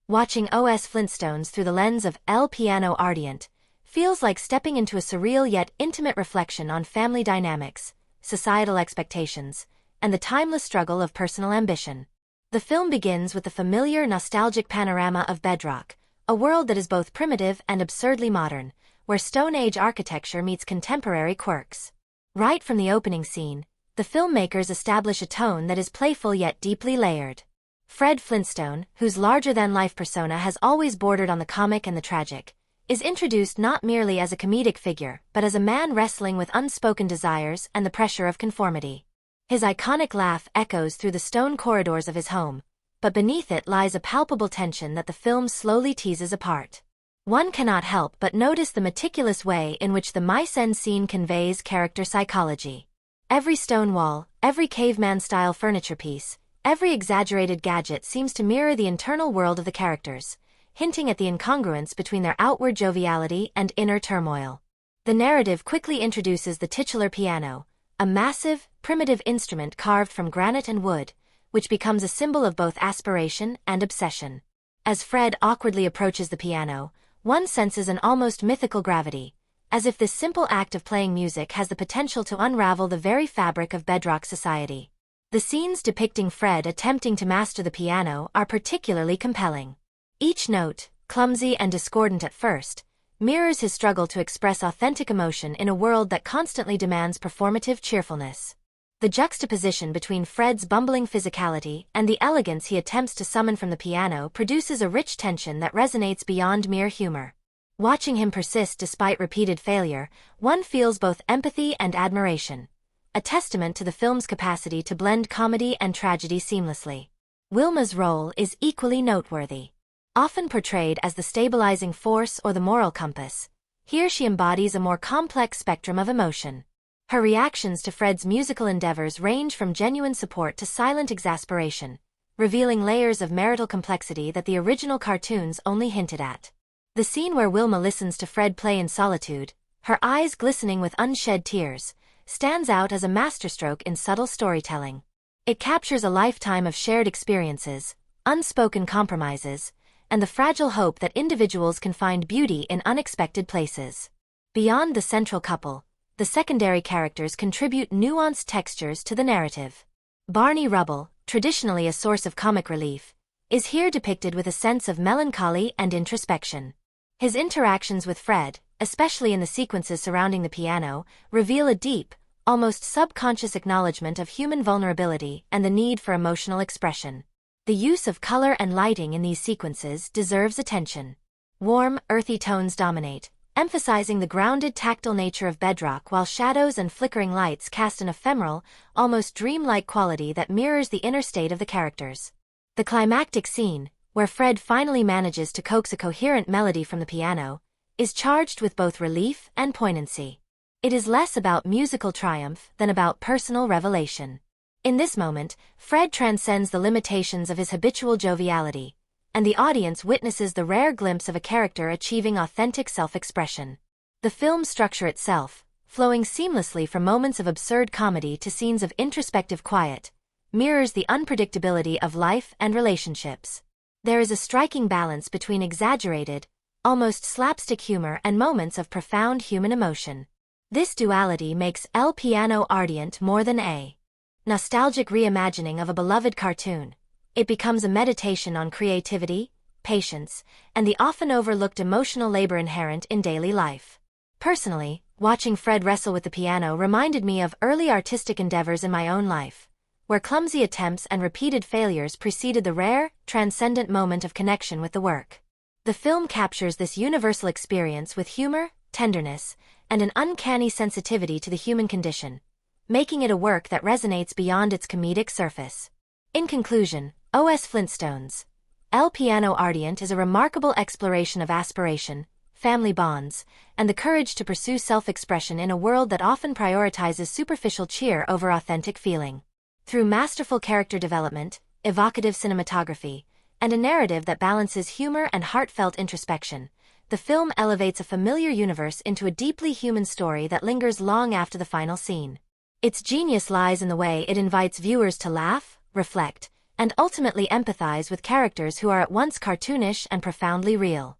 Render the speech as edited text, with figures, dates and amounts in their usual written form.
Watching OS Flintstones through the lens of El Piano Ardiente feels like stepping into a surreal yet intimate reflection on family dynamics, societal expectations, and the timeless struggle of personal ambition. The film begins with the familiar nostalgic panorama of Bedrock, a world that is both primitive and absurdly modern, where Stone Age architecture meets contemporary quirks. Right from the opening scene, the filmmakers establish a tone that is playful yet deeply layered. Fred Flintstone, whose larger-than-life persona has always bordered on the comic and the tragic, is introduced not merely as a comedic figure but as a man wrestling with unspoken desires and the pressure of conformity. His iconic laugh echoes through the stone corridors of his home, but beneath it lies a palpable tension that the film slowly teases apart. One cannot help but notice the meticulous way in which the mise-en scene conveys character psychology. Every stone wall, every caveman-style furniture piece, every exaggerated gadget seems to mirror the internal world of the characters, hinting at the incongruence between their outward joviality and inner turmoil. The narrative quickly introduces the titular piano, a massive, primitive instrument carved from granite and wood, which becomes a symbol of both aspiration and obsession. As Fred awkwardly approaches the piano, one senses an almost mythical gravity, as if this simple act of playing music has the potential to unravel the very fabric of Bedrock society. The scenes depicting Fred attempting to master the piano are particularly compelling. Each note, clumsy and discordant at first, mirrors his struggle to express authentic emotion in a world that constantly demands performative cheerfulness. The juxtaposition between Fred's bumbling physicality and the elegance he attempts to summon from the piano produces a rich tension that resonates beyond mere humor. Watching him persist despite repeated failure, one feels both empathy and admiration, a testament to the film's capacity to blend comedy and tragedy seamlessly. Wilma's role is equally noteworthy. Often portrayed as the stabilizing force or the moral compass, here she embodies a more complex spectrum of emotion. Her reactions to Fred's musical endeavors range from genuine support to silent exasperation, revealing layers of marital complexity that the original cartoons only hinted at. The scene where Wilma listens to Fred play in solitude, her eyes glistening with unshed tears, stands out as a masterstroke in subtle storytelling. It captures a lifetime of shared experiences, unspoken compromises, and the fragile hope that individuals can find beauty in unexpected places. Beyond the central couple, the secondary characters contribute nuanced textures to the narrative. Barney Rubble, traditionally a source of comic relief, is here depicted with a sense of melancholy and introspection. His interactions with Fred, especially in the sequences surrounding the piano, reveal a deep, almost subconscious acknowledgement of human vulnerability and the need for emotional expression. The use of color and lighting in these sequences deserves attention. Warm, earthy tones dominate, emphasizing the grounded tactile nature of Bedrock, while shadows and flickering lights cast an ephemeral, almost dreamlike quality that mirrors the inner state of the characters. The climactic scene, where Fred finally manages to coax a coherent melody from the piano, is charged with both relief and poignancy. It is less about musical triumph than about personal revelation. In this moment, Fred transcends the limitations of his habitual joviality, and the audience witnesses the rare glimpse of a character achieving authentic self-expression. The film's structure itself, flowing seamlessly from moments of absurd comedy to scenes of introspective quiet, mirrors the unpredictability of life and relationships. There is a striking balance between exaggerated, almost slapstick humor and moments of profound human emotion. This duality makes El Piano Ardiente more than a nostalgic reimagining of a beloved cartoon. It becomes a meditation on creativity, patience, and the often overlooked emotional labor inherent in daily life. Personally, watching Fred wrestle with the piano reminded me of early artistic endeavors in my own life, where clumsy attempts and repeated failures preceded the rare, transcendent moment of connection with the work. The film captures this universal experience with humor, tenderness, and an uncanny sensitivity to the human condition, making it a work that resonates beyond its comedic surface. In conclusion, OS Flintstones, El Piano Ardiente is a remarkable exploration of aspiration, family bonds, and the courage to pursue self-expression in a world that often prioritizes superficial cheer over authentic feeling. Through masterful character development, evocative cinematography, and a narrative that balances humor and heartfelt introspection, the film elevates a familiar universe into a deeply human story that lingers long after the final scene. Its genius lies in the way it invites viewers to laugh, reflect, and ultimately empathize with characters who are at once cartoonish and profoundly real.